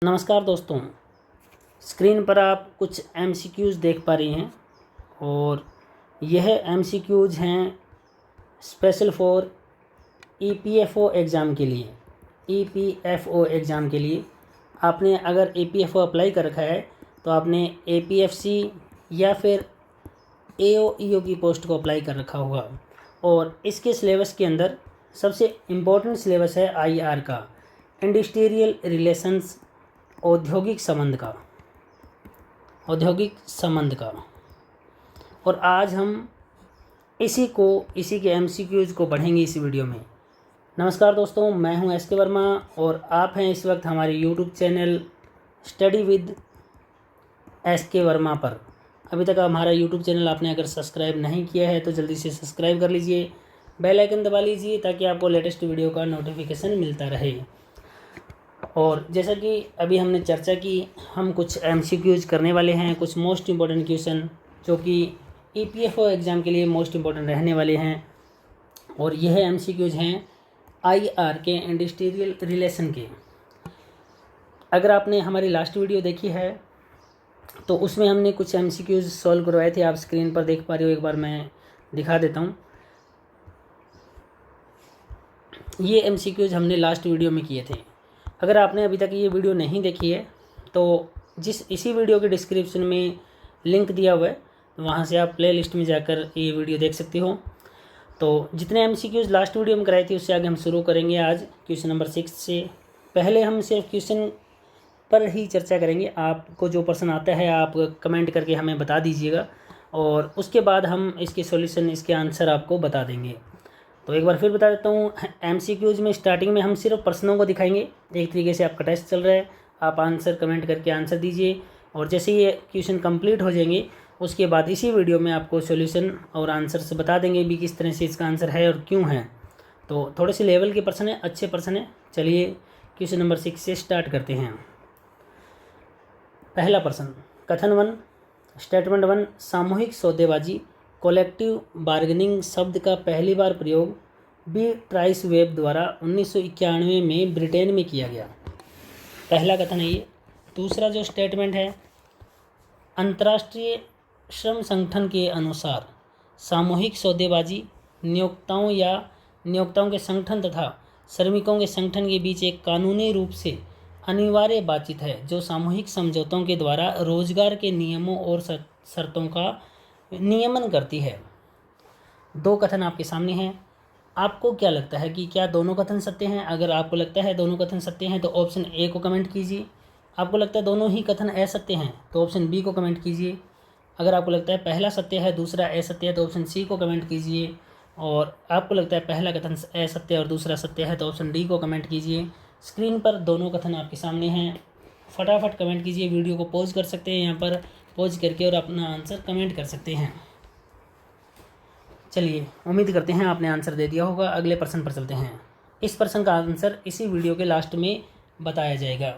नमस्कार दोस्तों, स्क्रीन पर आप कुछ एमसीक्यूज़ देख पा रही हैं और यह एमसीक्यूज़ हैं स्पेशल फॉर ईपीएफओ एग्ज़ाम के लिए। ईपीएफओ एग्ज़ाम के लिए आपने अगर ईपीएफओ अप्लाई कर रखा है तो आपने एपीएफसी या फिर एओईओ की पोस्ट को अप्लाई कर रखा होगा। और इसके सिलेबस के अंदर सबसे इम्पोर्टेंट सिलेबस है आईआर का, इंडस्ट्रियल रिलेशंस, औद्योगिक संबंध का। और आज हम इसी के एमसीक्यूज़ को पढ़ेंगे इस वीडियो में। नमस्कार दोस्तों, मैं हूं एसके वर्मा और आप हैं इस वक्त हमारे YouTube channel study with SK Verma पर। अभी तक हमारा यूट्यूब चैनल आपने अगर सब्सक्राइब नहीं किया है तो जल्दी से सब्सक्राइब कर लीजिए, बेल आइकन दबा लीजिए ताकि आपको लेटेस्ट वीडियो का नोटिफिकेशन मिलता रहे। और जैसा कि अभी हमने चर्चा की, हम कुछ एमसीक्यूज़ करने वाले हैं, कुछ मोस्ट इम्पॉर्टेंट क्वेश्चन जो कि ईपीएफओ एग्ज़ाम के लिए मोस्ट इम्पॉर्टेंट रहने वाले हैं। और यह एमसीक्यूज़ हैं आईआर के, इंडस्ट्रियल रिलेशन के। अगर आपने हमारी लास्ट वीडियो देखी है तो उसमें हमने कुछ एमसीक्यूज़ सॉल्व करवाए थे, आप स्क्रीन पर देख पा रहे हो। एक बार मैं दिखा देता हूँ। ये एमसीक्यूज़ हमने लास्ट वीडियो में किए थे। अगर आपने अभी तक ये वीडियो नहीं देखी है तो इसी वीडियो के डिस्क्रिप्शन में लिंक दिया हुआ है, वहाँ से आप प्ले लिस्ट में जाकर ये वीडियो देख सकते हो। तो जितने एमसीक्यूज़ लास्ट वीडियो में कराए थे उससे आगे हम शुरू करेंगे आज क्वेश्चन नंबर 6 से। पहले हम सिर्फ क्वेश्चन पर ही चर्चा करेंगे। आपको जो प्रश्न आता है आप कमेंट करके हमें बता दीजिएगा और उसके बाद हम इसके सॉल्यूशन, इसके आंसर आपको बता देंगे। तो एक बार फिर बता देता हूँ, एमसीक्यूज़ में स्टार्टिंग में हम सिर्फ प्रश्नों को दिखाएंगे। एक तरीके से आपका टेस्ट चल रहा है, आप आंसर कमेंट करके आंसर दीजिए और जैसे ये क्वेश्चन कंप्लीट हो जाएंगे उसके बाद इसी वीडियो में आपको सॉल्यूशन और आंसर से बता देंगे भी किस तरह से इसका आंसर है और क्यों है। तो थोड़े से लेवल के प्रश्न हैं, अच्छे प्रश्न हैं। चलिए क्वेश्चन नंबर 6 से स्टार्ट करते हैं। पहला प्रश्न, कथन 1, स्टेटमेंट 1, सामूहिक सौदेबाजी, कलेक्टिव बार्गेनिंग शब्द का पहली बार प्रयोग बी ट्राइस वेब द्वारा 1991 में ब्रिटेन में किया गया। पहला कथन है ये। दूसरा जो स्टेटमेंट है, अंतर्राष्ट्रीय श्रम संगठन के अनुसार सामूहिक सौदेबाजी नियोक्ताओं के संगठन तथा श्रमिकों के संगठन के बीच एक कानूनी रूप से अनिवार्य बातचीत है जो सामूहिक समझौतों के द्वारा रोजगार के नियमों और शर्तों का नियमन करती है। दो कथन आपके सामने हैं। आपको क्या लगता है कि क्या दोनों कथन सत्य हैं? अगर आपको लगता है दोनों कथन सत्य हैं तो ऑप्शन ए को कमेंट कीजिए। आपको लगता है दोनों ही कथन असत्य हैं तो ऑप्शन बी को कमेंट कीजिए। अगर आपको लगता है पहला सत्य है दूसरा असत्य है तो ऑप्शन सी को कमेंट कीजिए। और आपको लगता है पहला कथन असत्य और दूसरा सत्य है तो ऑप्शन डी को कमेंट कीजिए। स्क्रीन पर दोनों कथन आपके सामने हैं, फटाफट कमेंट कीजिए। वीडियो को पॉज कर सकते हैं यहाँ पर, पॉज करके और अपना आंसर कमेंट कर सकते हैं। चलिए, उम्मीद करते हैं आपने आंसर दे दिया होगा। अगले प्रश्न पर चलते हैं। इस प्रश्न का आंसर इसी वीडियो के लास्ट में बताया जाएगा।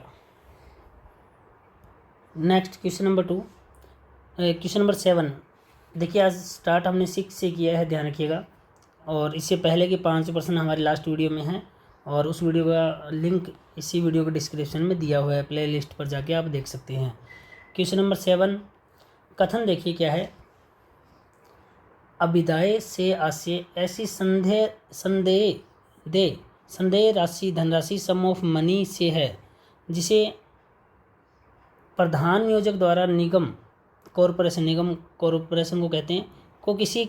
Next question number 2, question number 7। देखिए, आज स्टार्ट हमने 6 से किया है, ध्यान रखिएगा। और इससे पहले के 5 प्रश्न हमारे लास्ट वीडियो में हैं और उस वीडियो का लिंक इसी वीडियो के डिस्क्रिप्शन में दिया हुआ है, प्ले लिस्ट पर जाके आप देख सकते हैं। क्वेश्चन नंबर 7, कथन देखिए क्या है। अभिदाय से आशय ऐसी संदेह राशि, धनराशि, सम ऑफ मनी से है जिसे प्रधान नियोजक द्वारा निगम कॉरपोरेशन को कहते हैं, को किसी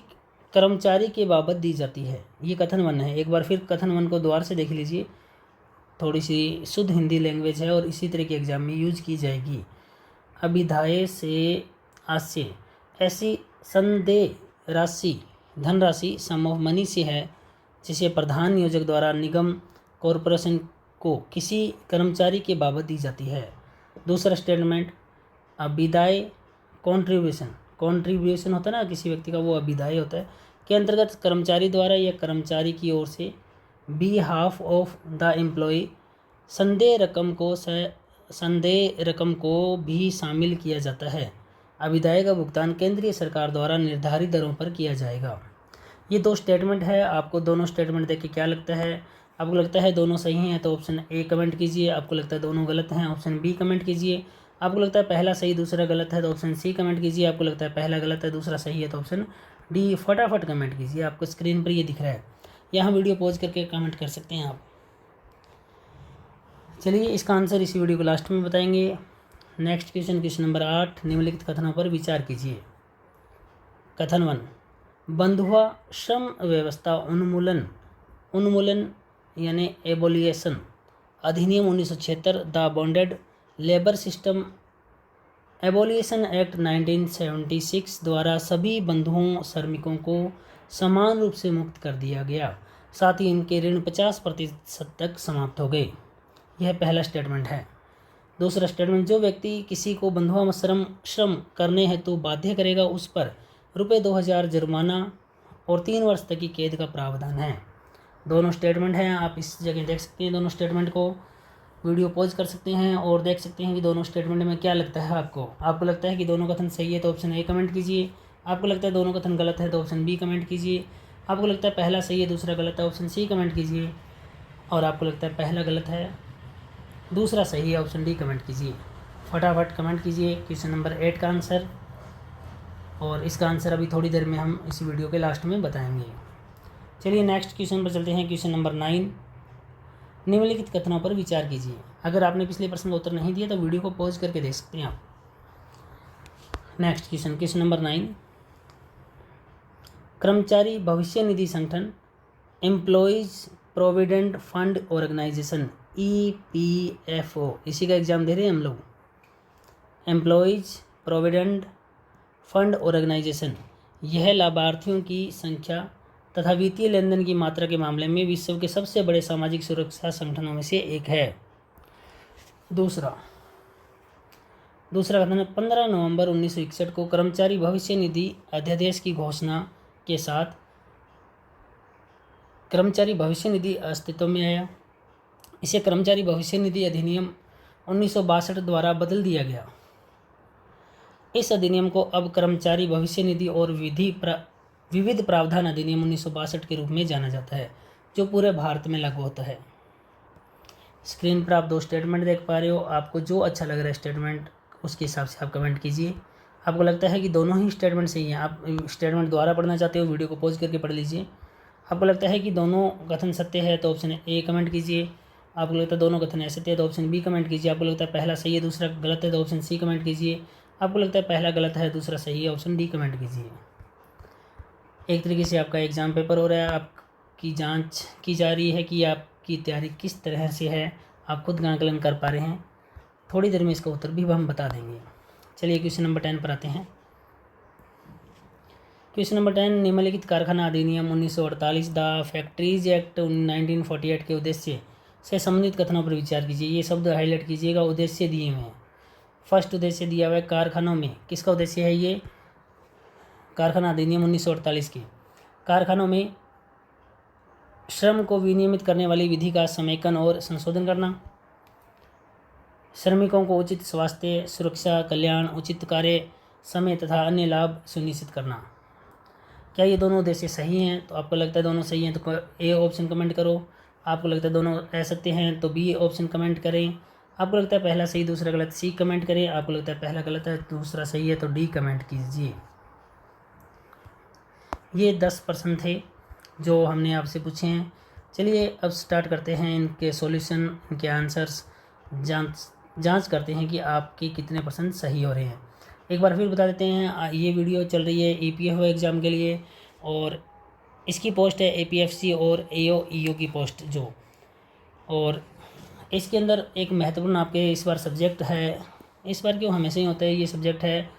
कर्मचारी के बाबत दी जाती है। ये कथन 1 है। एक बार फिर कथन 1 को दोबारा से देख लीजिए। थोड़ी सी शुद्ध हिंदी लैंग्वेज है और इसी तरह के एग्जाम में यूज की जाएगी। अभिदाय से आशय ऐसी संदेह राशि, धनराशि, सम ऑफ मनी से है जिसे प्रधान नियोजक द्वारा निगम कॉरपोरेशन को किसी कर्मचारी के बाबत दी जाती है। दूसरा स्टेटमेंट, अभिदाय कॉन्ट्रीब्यूशन होता है ना किसी व्यक्ति का, वो अभिदाय होता है, के अंतर्गत कर्मचारी द्वारा या कर्मचारी की ओर से behalf of the employee संदेह रकम को भी शामिल किया जाता है। अभिदाय का भुगतान केंद्रीय सरकार द्वारा निर्धारित दरों पर किया जाएगा। ये 2 स्टेटमेंट है। आपको दोनों स्टेटमेंट देख के क्या लगता है? आपको लगता है दोनों सही हैं तो ऑप्शन ए कमेंट कीजिए, आपको लगता है दोनों गलत हैं ऑप्शन बी कमेंट कीजिए, आपको लगता है पहला सही दूसरा गलत है तो ऑप्शन सी कमेंट कीजिए, आपको लगता है पहला गलत है दूसरा सही है तो ऑप्शन डी फटाफट कमेंट कीजिए। आपको स्क्रीन पर ये दिख रहा है, यहाँ वीडियो पॉज करके कमेंट कर सकते हैं आप। चलिए इसका आंसर इस वीडियो को लास्ट में बताएंगे। नेक्स्ट क्वेश्चन नंबर 8, निम्नलिखित कथनों पर विचार कीजिए। कथन 1, बंधुआ श्रम व्यवस्था उन्मूलन यानी एबोलिएशन अधिनियम 1976 the bonded labour system abolition act 1976 द्वारा सभी बंधुओं श्रमिकों को समान रूप से मुक्त कर दिया गया, साथ ही इनके ऋण 50% तक समाप्त हो गए। यह पहला स्टेटमेंट है। दूसरा स्टेटमेंट, जो व्यक्ति किसी को बंधुआ श्रम करने हेतु बाध्य करेगा उस पर ₹2000 जुर्माना और 3 वर्ष तक की कैद का प्रावधान है। दोनों स्टेटमेंट हैं, आप इस जगह देख सकते हैं दोनों स्टेटमेंट को, वीडियो पॉज कर सकते हैं और देख सकते हैं कि दोनों स्टेटमेंट में क्या लगता है आपको लगता है कि दोनों कथन सही है तो ऑप्शन ए कमेंट कीजिए, आपको लगता है दोनों कथन गलत है तो ऑप्शन बी कमेंट कीजिए, आपको लगता है पहला सही है दूसरा गलत है ऑप्शन सी कमेंट कीजिए, और आपको लगता है पहला गलत है दूसरा सही है ऑप्शन डी कमेंट कीजिए। फटाफट कमेंट कीजिए क्वेश्चन नंबर 8 का आंसर, और इसका आंसर अभी थोड़ी देर में हम इस वीडियो के लास्ट में बताएंगे। चलिए नेक्स्ट क्वेश्चन पर चलते हैं। क्वेश्चन नंबर 9, निम्नलिखित कथनों पर विचार कीजिए। अगर आपने पिछले प्रश्न का उत्तर नहीं दिया तो वीडियो को पॉज करके देख सकते हैं आप। नेक्स्ट क्वेश्चन नंबर 9, कर्मचारी भविष्य निधि संगठन employees provident fund organisation EPFO, इसी का एग्जाम दे रहे हैं हम लोग। एम्प्लॉयज़ प्रोविडेंट फंड ऑर्गेनाइजेशन यह लाभार्थियों की संख्या तथा वित्तीय लेनदेन की मात्रा के मामले में विश्व के सबसे बड़े सामाजिक सुरक्षा संगठनों में से एक है। दूसरा कथन है, 15 नवंबर 1961 को कर्मचारी भविष्य निधि अध्यादेश की घोषणा के साथ कर्मचारी भविष्य निधि अस्तित्व में आया। इसे कर्मचारी भविष्य निधि अधिनियम 1962 द्वारा बदल दिया गया। इस अधिनियम को अब कर्मचारी भविष्य निधि और विविध प्रावधान अधिनियम 1962 के रूप में जाना जाता है, जो पूरे भारत में लागू होता है। स्क्रीन पर आप 2 स्टेटमेंट देख पा रहे हो, आपको जो अच्छा लग रहा है स्टेटमेंट उसके हिसाब से आप कमेंट कीजिए। आपको लगता है कि दोनों ही स्टेटमेंट सही हैं, आप स्टेटमेंट दोबारा पढ़ना चाहते हो वीडियो को पॉज करके पढ़ लीजिए। आपको लगता है कि दोनों कथन सत्य है तो ऑप्शन ए कमेंट कीजिए, आपको लगता है दोनों कथन असत्य है तो ऑप्शन बी कमेंट कीजिए, आपको लगता है पहला सही है दूसरा गलत है तो ऑप्शन सी कमेंट कीजिए, आपको लगता है पहला गलत है दूसरा सही है ऑप्शन डी कमेंट कीजिए। एक तरीके से आपका एग्ज़ाम पेपर हो रहा है, आपकी जांच की जा रही है कि आपकी तैयारी किस तरह से है, आप खुद आकलन कर पा रहे हैं। थोड़ी देर में इसका उत्तर भी हम बता देंगे। चलिए क्वेश्चन नंबर 10 पर आते हैं। क्वेश्चन नंबर 10, निम्नलिखित कारखाना अधिनियम 1948 द फैक्ट्रीज एक्ट 1948 के उद्देश्य से संबंधित कथनों पर विचार कीजिए। ये शब्द हाईलाइट कीजिएगा, उद्देश्य दिए हुए हैं। फर्स्ट उद्देश्य दिया हुआ है कारखानों में, किसका उद्देश्य है ये? कारखाना अधिनियम 1948 के कारखानों में श्रम को विनियमित करने वाली विधि का समेकन और संशोधन करना, श्रमिकों को उचित स्वास्थ्य सुरक्षा कल्याण उचित कार्य समय तथा अन्य लाभ सुनिश्चित करना। क्या ये दोनों उद्देश्य सही हैं? तो आपको लगता है दोनों सही हैं तो ए ऑप्शन कमेंट करो, आपको लगता है दोनों असत्य हैं तो बी ऑप्शन कमेंट करें, आपको लगता है पहला सही दूसरा गलत सी कमेंट करें, आपको लगता है पहला गलत है दूसरा सही है तो डी कमेंट कीजिए। ये 10 प्रश्न थे जो हमने आपसे पूछे हैं। चलिए अब स्टार्ट करते हैं इनके सॉल्यूशन, इनके आंसर्स, जांच करते हैं कि आपके कितने परसेंट सही हो रहे हैं। एक बार फिर बता देते हैं, ये वीडियो चल रही है EPFO एग्ज़ाम के लिए और इसकी पोस्ट है APFC और AO/EO की पोस्ट जो, और इसके अंदर एक महत्वपूर्ण आपके इस बार सब्जेक्ट है, इस बार क्यों हमेशा ही होता है, ये सब्जेक्ट है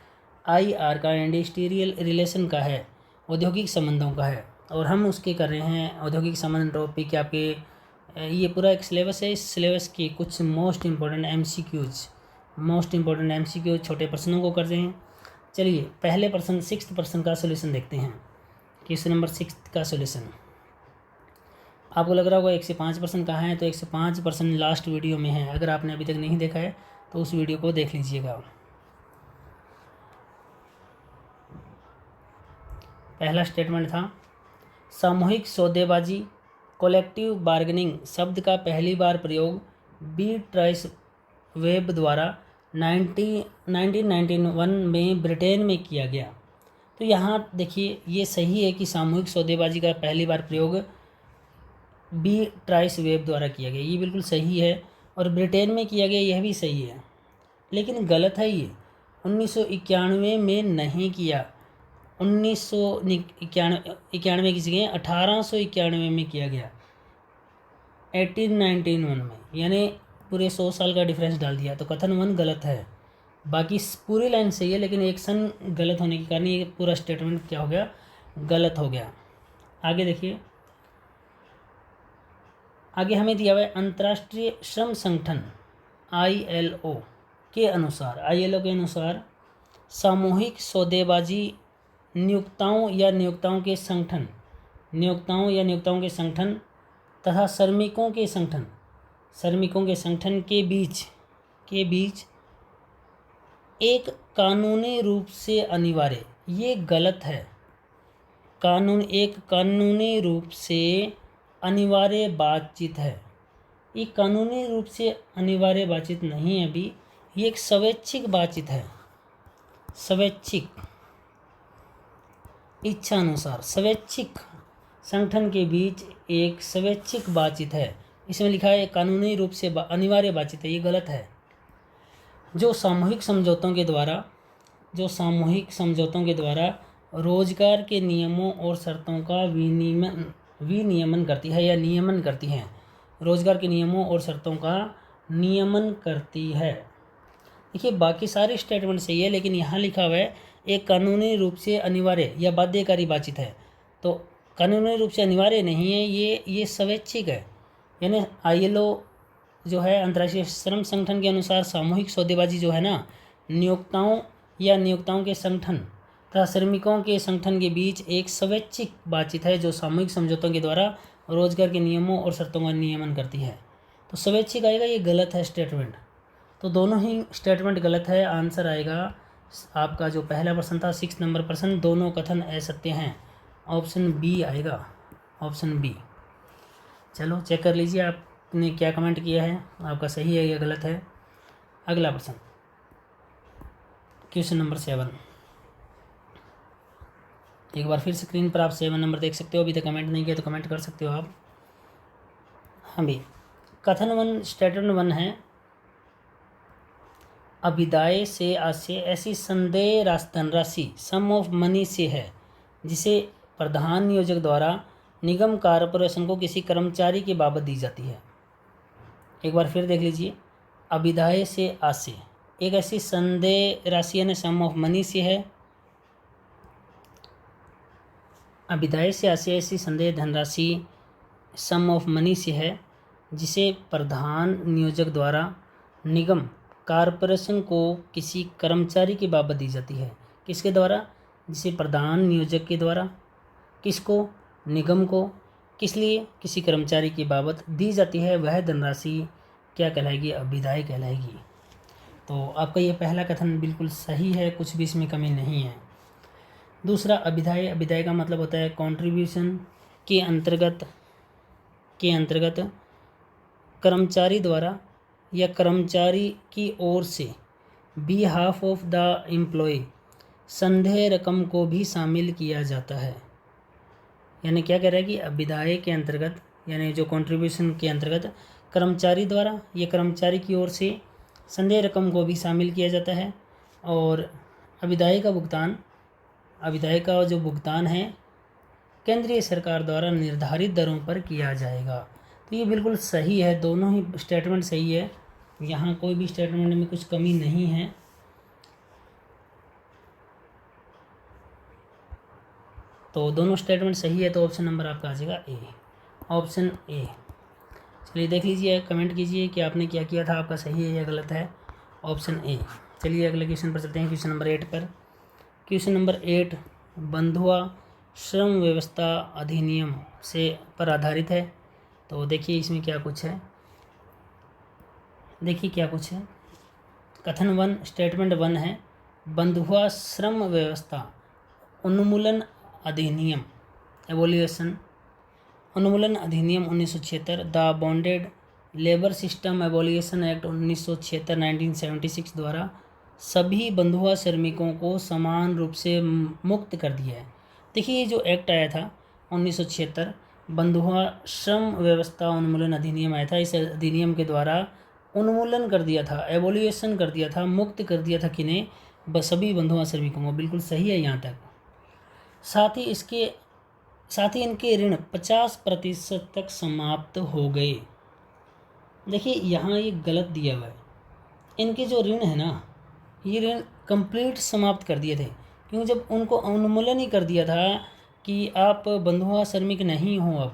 IR का, इंडस्ट्रियल रिलेशन का है, औद्योगिक संबंधों का है, और हम उसके कर रहे हैं औद्योगिक संबंध टॉपिक। आपके ये पूरा एक सिलेबस है, इस सिलेबस की कुछ मोस्ट इम्पोर्टेंट MCQs छोटे प्रश्नों को कर रहे हैं। चलिए पहले प्रश्न 6th प्रश्न का सोल्यूशन देखते हैं। क्वेश्चन नंबर 6 का सोल्यूशन आपको लग रहा होगा 105% कहाँ है, तो 105% लास्ट वीडियो में है। अगर आपने अभी तक नहीं देखा है तो उस वीडियो को देख लीजिएगा। पहला स्टेटमेंट था, सामूहिक सौदेबाजी कलेक्टिव बार्गेनिंग शब्द का पहली बार प्रयोग बी ट्राइस वेब द्वारा 1991 में ब्रिटेन में किया गया। तो यहाँ देखिए ये सही है कि सामूहिक सौदेबाजी का पहली बार प्रयोग बी ट्राइस वेब द्वारा किया गया, ये बिल्कुल सही है। और ब्रिटेन में किया गया, यह भी सही है, लेकिन गलत है ये। 1991 में नहीं किया, 1991 किसी के 1891 में किया गया, 1891 में, यानी पूरे 100 साल का डिफरेंस डाल दिया। तो कथन 1 गलत है। बाकी पूरी लाइन सही है, लेकिन एक सन गलत होने के कारण ये पूरा स्टेटमेंट क्या हो गया, गलत हो गया। आगे देखिए, आगे हमें दिया हुआ है अंतर्राष्ट्रीय श्रम संगठन ILO के अनुसार सामूहिक सौदेबाजी नियोक्ताओं या नियोक्ताओं के संगठन तथा श्रमिकों के संगठन के बीच एक कानूनी रूप से अनिवार्य, ये गलत है। एक कानूनी रूप से अनिवार्य बातचीत है। ये कानूनी रूप से अनिवार्य बातचीत नहीं है अभी, ये एक स्वैच्छिक बातचीत है। स्वैच्छिक, इच्छा अनुसार, स्वैच्छिक संगठन के बीच एक स्वैच्छिक बातचीत है। इसमें लिखा है कानूनी रूप से अनिवार्य बातचीत है, ये गलत है। जो सामूहिक समझौतों के द्वारा रोजगार के नियमों और शर्तों का विनियमन करती है या नियमन करती हैं, रोजगार के नियमों और शर्तों का नियमन करती है। देखिए बाकी सारी स्टेटमेंट सही है, लेकिन यहाँ लिखा हुआ है एक कानूनी रूप से अनिवार्य या बाध्यकारी बातचीत है। तो कानूनी रूप से अनिवार्य नहीं है, ये स्वैच्छिक है। यानी ILO जो है अंतर्राष्ट्रीय श्रम संगठन के अनुसार सामूहिक सौदेबाजी जो है ना, नियोक्ताओं के संगठन तथा श्रमिकों के संगठन के बीच एक स्वैच्छिक बातचीत है जो सामूहिक समझौतों के द्वारा रोजगार के नियमों और शर्तों का नियमन करती है। तो स्वैच्छिक आएगा, ये गलत है स्टेटमेंट। तो दोनों ही स्टेटमेंट गलत है। आंसर आएगा आपका जो पहला प्रश्न था 6 नंबर प्रश्न, दोनों कथन असत्य हैं, ऑप्शन बी आएगा, ऑप्शन बी। चलो चेक कर लीजिए आपने क्या कमेंट किया है, आपका सही है या गलत है। अगला प्रश्न, क्वेश्चन नंबर 7। एक बार फिर स्क्रीन पर आप 7 नंबर देख सकते हो। अभी तक कमेंट नहीं किया तो कमेंट कर सकते हो आप। हाँ भी, कथन 1 स्टेटमेंट 1 है, अभिदाय से आशय ऐसी संदेय धनराशि सम ऑफ मनी से है जिसे प्रधान नियोजक द्वारा निगम कारपोरेशन को किसी कर्मचारी के बाबत दी जाती है। एक बार फिर देख लीजिए, अभिदाय से आशय एक ऐसी संदेय राशि यानी सम ऑफ मनी से है, अभिदाय से आशय ऐसी संदेय धनराशि सम ऑफ मनी से है जिसे प्रधान नियोजक द्वारा निगम कारपोरेशन को किसी कर्मचारी की बाबत दी जाती है। किसके द्वारा? जिसे प्रधान नियोजक के द्वारा, किसको? निगम को। किस लिए? किसी कर्मचारी की बाबत दी जाती है। वह धनराशि क्या कहलाएगी? अभिदाय कहलाएगी। तो आपका ये पहला कथन बिल्कुल सही है, कुछ भी इसमें कमी नहीं है। दूसरा, अभिदाय, अभिदाय का मतलब होता है कॉन्ट्रीब्यूशन के अंतर्गत कर्मचारी द्वारा या कर्मचारी की ओर से बिहाफ ऑफ द एम्प्लॉय संदेय रकम को भी शामिल किया जाता है। यानी क्या कह रहा है कि अभिदाय के अंतर्गत यानी जो कंट्रीब्यूशन के अंतर्गत कर्मचारी द्वारा या कर्मचारी की ओर से संदेय रकम को भी शामिल किया जाता है। और अभिदाय का जो भुगतान है केंद्रीय सरकार द्वारा निर्धारित दरों पर किया जाएगा। तो ये बिल्कुल सही है, दोनों ही स्टेटमेंट सही है, यहाँ कोई भी स्टेटमेंट में कुछ कमी नहीं है। तो दोनों स्टेटमेंट सही है, तो ऑप्शन नंबर आपका आ जाएगा ए, ऑप्शन ए। चलिए देख लीजिए, कमेंट कीजिए कि आपने क्या किया था, आपका सही है या गलत है। Option A. चलिए अगले क्वेश्चन पर चलते हैं, क्वेश्चन नंबर 8 पर। क्वेश्चन नंबर 8 बंधुआ श्रम व्यवस्था अधिनियम पर आधारित है। तो देखिए इसमें क्या कुछ है, कथन 1 स्टेटमेंट 1 है, बंधुआ श्रम व्यवस्था उन्मूलन अधिनियम एवोल्यूशन उन्मूलन अधिनियम 1976, the bonded labour system abolition act 1976 1976 द्वारा सभी बंधुआ श्रमिकों को समान रूप से मुक्त कर दिया है। देखिए ये जो एक्ट आया था 1976 बंधुआ श्रम व्यवस्था उन्मूलन अधिनियम आया था। इस अधिनियम के द्वारा उन्मूलन कर दिया था, एबोलिएशन कर दिया था, मुक्त कर दिया था किन्हें, सभी बंधुआ श्रमिकों को। बिल्कुल सही है यहाँ तक। साथ ही इनके ऋण 50% तक समाप्त हो गए। देखिए यहाँ ये गलत दिया हुआ है, इनके जो ऋण है ना ये ऋण कंप्लीट समाप्त कर दिए थे, क्योंकि जब उनको उन्मूलन ही कर दिया था कि आप बंधुआ श्रमिक नहीं हो, अब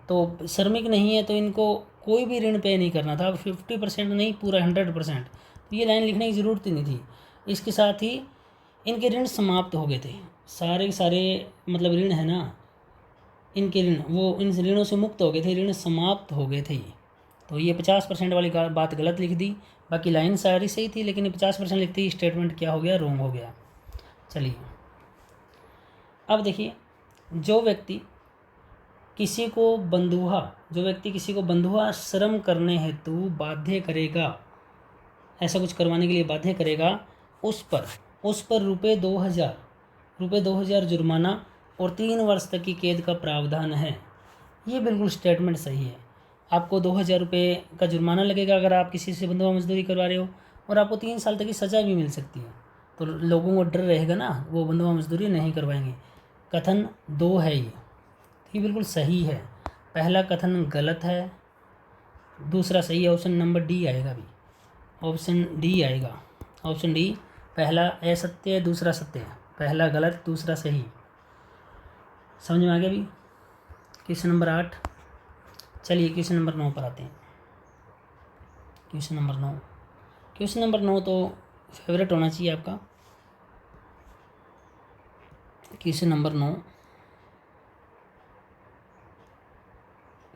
तो श्रमिक नहीं है तो इनको कोई भी ऋण पे नहीं करना था। 50% नहीं, पूरा 100%। तो ये लाइन लिखने की ज़रूरत ही नहीं थी। इसके साथ ही इनके ऋण समाप्त हो गए थे, सारे के सारे मतलब ऋण है ना इनके ऋण, वो इन ऋणों से मुक्त हो गए थे, ऋण समाप्त हो गए थे। तो ये 50% वाली बात गलत लिख दी, बाकी लाइन सारी सही थी, लेकिन ये 50% लिखती ही स्टेटमेंट क्या हो गया, रॉन्ग हो गया। चलिए अब देखिए, जो व्यक्ति किसी को बंधुआ श्रम करने हेतु बाध्य करेगा, ऐसा कुछ करवाने के लिए बाध्य करेगा, उस पर रुपये 2000 जुर्माना और 3 वर्ष तक की कैद का प्रावधान है। ये बिल्कुल स्टेटमेंट सही है। आपको 2000 रुपये का जुर्माना लगेगा अगर आप किसी से बंधुआ मजदूरी करवा रहे हो, और आपको 3 साल तक की सज़ा भी मिल सकती है। तो लोगों को डर रहेगा ना, वो बंधुआ मजदूरी नहीं करवाएंगे। कथन 2 है ये बिल्कुल सही है। पहला कथन गलत है, दूसरा सही है। ऑप्शन नंबर डी आएगा भी, ऑप्शन डी आएगा। ऑप्शन डी, पहला असत्य है, दूसरा सत्य है। पहला गलत, दूसरा सही। समझ में आ गया भी। Question number 8। चलिए क्वेश्चन नंबर 9 पर आते हैं। क्वेश्चन नंबर 9 तो फेवरेट होना चाहिए आपका। क्वेश्चन नंबर 9,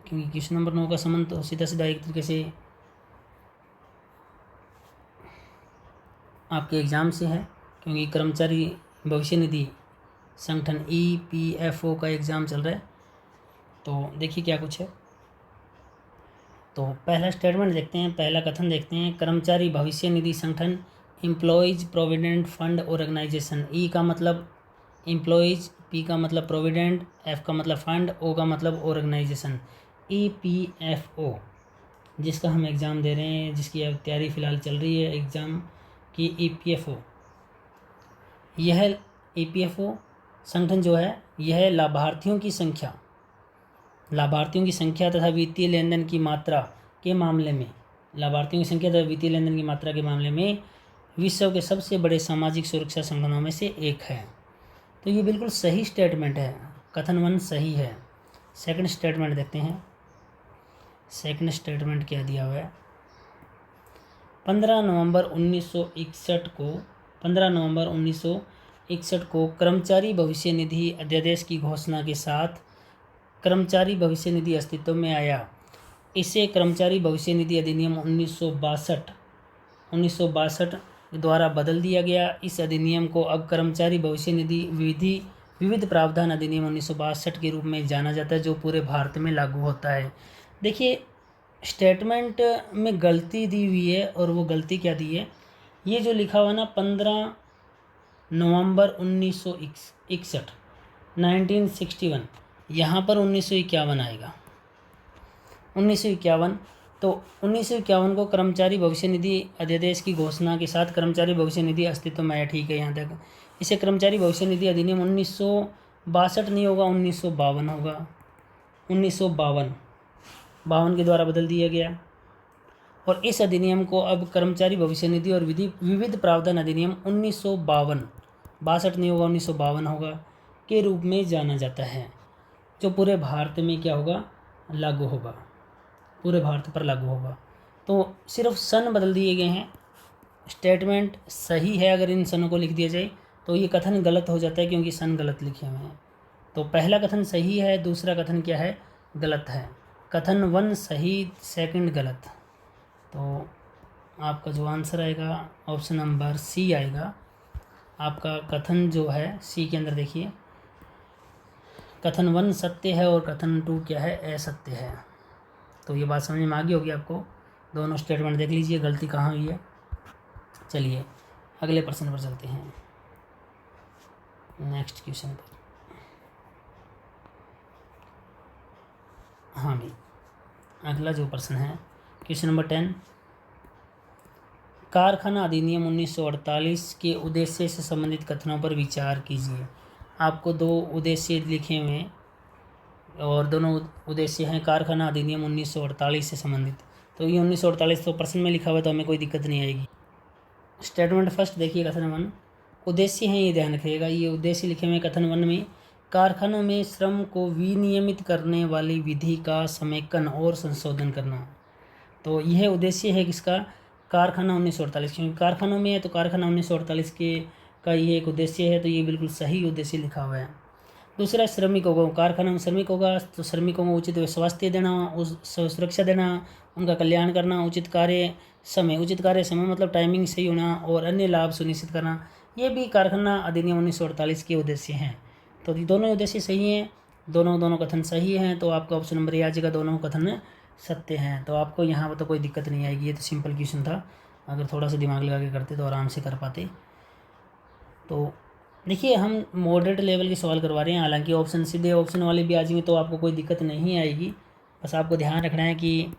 क्योंकि क्वेश्चन नंबर 9 का संबंध तो सीधा एक तरीके से आपके एग्ज़ाम से है, क्योंकि कर्मचारी भविष्य निधि संगठन EPFO का एग्ज़ाम चल रहा है। तो देखिए क्या कुछ है। तो पहला स्टेटमेंट देखते हैं, पहला कथन देखते हैं। कर्मचारी भविष्य निधि संगठन एम्प्लॉयज़ प्रोविडेंट फंड ऑर्गेनाइजेशन। ई का मतलब एम्प्लॉयज़, पी का मतलब प्रोविडेंट, एफ का मतलब फंड, ओ का मतलब ऑर्गेनाइजेशन। EPFO जिसका हम एग्ज़ाम दे रहे हैं, जिसकी अब तैयारी फ़िलहाल चल रही है एग्ज़ाम की, EPFO, यह EPFO संगठन जो है यह लाभार्थियों की संख्या तथा वित्तीय लेनदेन की मात्रा के मामले में, विश्व के सबसे बड़े सामाजिक सुरक्षा संगठनों में से एक है। तो ये बिल्कुल सही स्टेटमेंट है, कथन 1 सही है। सेकंड स्टेटमेंट देखते हैं। सेकंड स्टेटमेंट क्या दिया हुआ है। 15 नवंबर 1961 को कर्मचारी भविष्य निधि अध्यादेश की घोषणा के साथ कर्मचारी भविष्य निधि अस्तित्व में आया। इसे कर्मचारी भविष्य निधि अधिनियम 1962 द्वारा बदल दिया गया। इस अधिनियम को अब कर्मचारी भविष्य निधि विविध प्रावधान अधिनियम 1962 के रूप में जाना जाता है, जो पूरे भारत में लागू होता है। देखिए स्टेटमेंट में गलती दी हुई है, और वो गलती क्या दी है, ये जो लिखा हुआ ना 15 नवंबर 1961 1961, यहाँ पर 1951 आएगा। 1951, तो 1951 को कर्मचारी भविष्य निधि अध्यादेश की घोषणा के साथ कर्मचारी भविष्य निधि अस्तित्व में आया। ठीक है यहाँ तक। इसे कर्मचारी भविष्य निधि अधिनियम 1962 नहीं होगा, 1952 होगा। 1952 के द्वारा बदल दिया गया, और इस अधिनियम को अब कर्मचारी भविष्य निधि और विविध प्रावधान अधिनियम 1962 नहीं होगा, 1952 होगा, के रूप में जाना जाता है, जो पूरे भारत में क्या होगा, लागू होगा, पूरे भारत पर लागू होगा। तो सिर्फ सन बदल दिए गए हैं। स्टेटमेंट सही है अगर इन सनों को लिख दिया जाए, तो ये कथन गलत हो जाता है क्योंकि सन गलत लिखे हुए हैं। तो पहला कथन सही है, दूसरा कथन क्या है, गलत है। कथन 1 सही, सेकंड गलत। तो आपका जो आंसर आएगा ऑप्शन नंबर सी आएगा। आपका कथन जो है सी के अंदर देखिए, कथन 1 सत्य है और कथन 2 क्या है, असत्य है। तो ये बात समझ में आ गई होगी आपको। दोनों स्टेटमेंट देख लीजिए गलती कहाँ हुई है। चलिए अगले प्रश्न पर चलते हैं, नेक्स्ट क्वेश्चन पर। हाँ भाई, अगला जो प्रश्न है क्वेश्चन नंबर 10, कारखाना अधिनियम 1948 के उद्देश्य से संबंधित कथनों पर विचार कीजिए। आपको 2 उद्देश्य लिखे हुए हैं और दोनों उद्देश्य हैं कारखाना अधिनियम 1948 से संबंधित। तो ये 1948 तो प्रश्न में लिखा हुआ है, तो हमें कोई दिक्कत नहीं आएगी। स्टेटमेंट फर्स्ट देखिए, कथन 1 उद्देश्य हैं, ये ध्यान रखिएगा। ये उद्देश्य लिखे हुए कथन 1 में, कारखानों में श्रम को विनियमित करने वाली विधि का समेकन और संशोधन करना। तो यह उद्देश्य है किसका, कारखाना 1948, क्योंकि कारखानों में है तो कारखाना 1948 के का ये एक उद्देश्य है, तो ये बिल्कुल सही उद्देश्य लिखा हुआ है। दूसरा, श्रमिकों को, कारखाना में श्रमिक होगा तो श्रमिकों को उचित स्वास्थ्य देना, उस सुरक्षा देना, उनका कल्याण करना, उचित कार्य समय मतलब टाइमिंग सही होना और अन्य लाभ सुनिश्चित करना, ये भी कारखाना अधिनियम 1948 के उद्देश्य हैं। तो दोनों उद्देश्य सही हैं, दोनों कथन सही हैं, तो आपका ऑप्शन नंबर ए आ जाएगा, दोनों कथन सत्य हैं। तो आपको यहाँ पर तो कोई दिक्कत नहीं आएगी, ये तो सिंपल क्वेश्चन था, अगर थोड़ा सा दिमाग लगा के करते तो आराम से कर पाते। तो देखिए हम मॉडरेट लेवल के सवाल करवा रहे हैं, हालांकि ऑप्शन सीधे ऑप्शन वाले भी आ जाएंगे तो आपको कोई दिक्कत नहीं आएगी। बस आपको ध्यान रखना है कि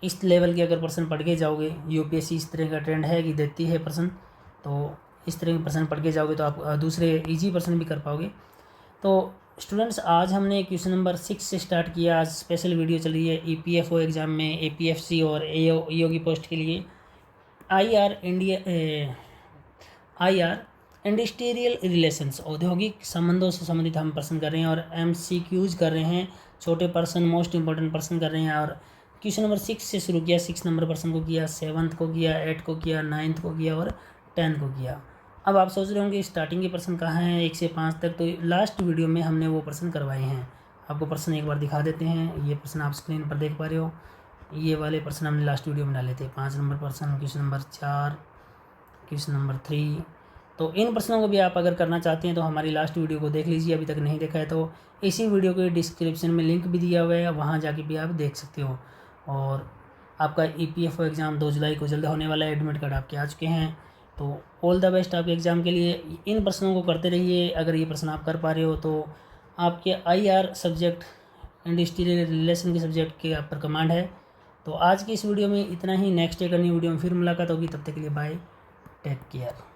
इस लेवल के अगर प्रश्न पढ़ के जाओगे, यूपीएससी इस तरह का ट्रेंड है कि देती है प्रश्न, तो इस तरह के प्रश्न पढ़ के जाओगे तो आप दूसरे ईजी प्रश्न भी कर पाओगे। तो स्टूडेंट्स, आज हमने क्वेश्चन नंबर 6 से स्टार्ट किया। आज स्पेशल वीडियो चल रही है ईपीएफओ एग्ज़ाम में, एपीएफसी और ईओ की पोस्ट के लिए। आईआर इंडस्ट्रियल रिलेशंस, औद्योगिक संबंधों से संबंधित हम प्रश्न कर रहे हैं और एमसीक्यूज कर रहे हैं, छोटे प्रश्न, मोस्ट इंपॉर्टेंट प्रश्न कर रहे हैं। और क्वेश्चन नंबर 6 से शुरू किया, 6 नंबर प्रश्न को किया, 7th को किया, 8 को किया, 9th को किया और 10th को किया। अब आप सोच रहे होंगे स्टार्टिंग के प्रश्न कहाँ हैं 1 से 5 तक, तो लास्ट वीडियो में हमने वो प्रश्न करवाए हैं। आपको प्रश्न एक बार दिखा देते हैं, ये प्रश्न आप स्क्रीन पर देख पा रहे हो, ये वाले प्रश्न हमने लास्ट वीडियो में डाले थे। 5 नंबर प्रश्न, क्वेश्चन नंबर 4, क्वेश्चन नंबर 3। तो इन प्रश्नों को भी आप अगर करना चाहते हैं तो हमारी लास्ट वीडियो को देख लीजिए, अभी तक नहीं देखा है तो इसी वीडियो के डिस्क्रिप्शन में लिंक भी दिया हुआ है, वहाँ जाके भी आप देख सकते हो। और आपका ईपीएफओ एग्ज़ाम 2 जुलाई को जल्द होने वाला है, एडमिट कार्ड आपके आ चुके हैं। तो ऑल द बेस्ट आपके एग्ज़ाम के लिए। इन प्रश्नों को करते रहिए, अगर ये प्रश्न आप कर पा रहे हो तो आपके आईआर सब्जेक्ट, इंडस्ट्रियल रिलेशन के सब्जेक्ट के आप पर कमांड है। तो आज की इस वीडियो में इतना ही, नेक्स्ट एक अन्य वीडियो में फिर मुलाकात होगी, तब तक के लिए बाय, टेक केयर।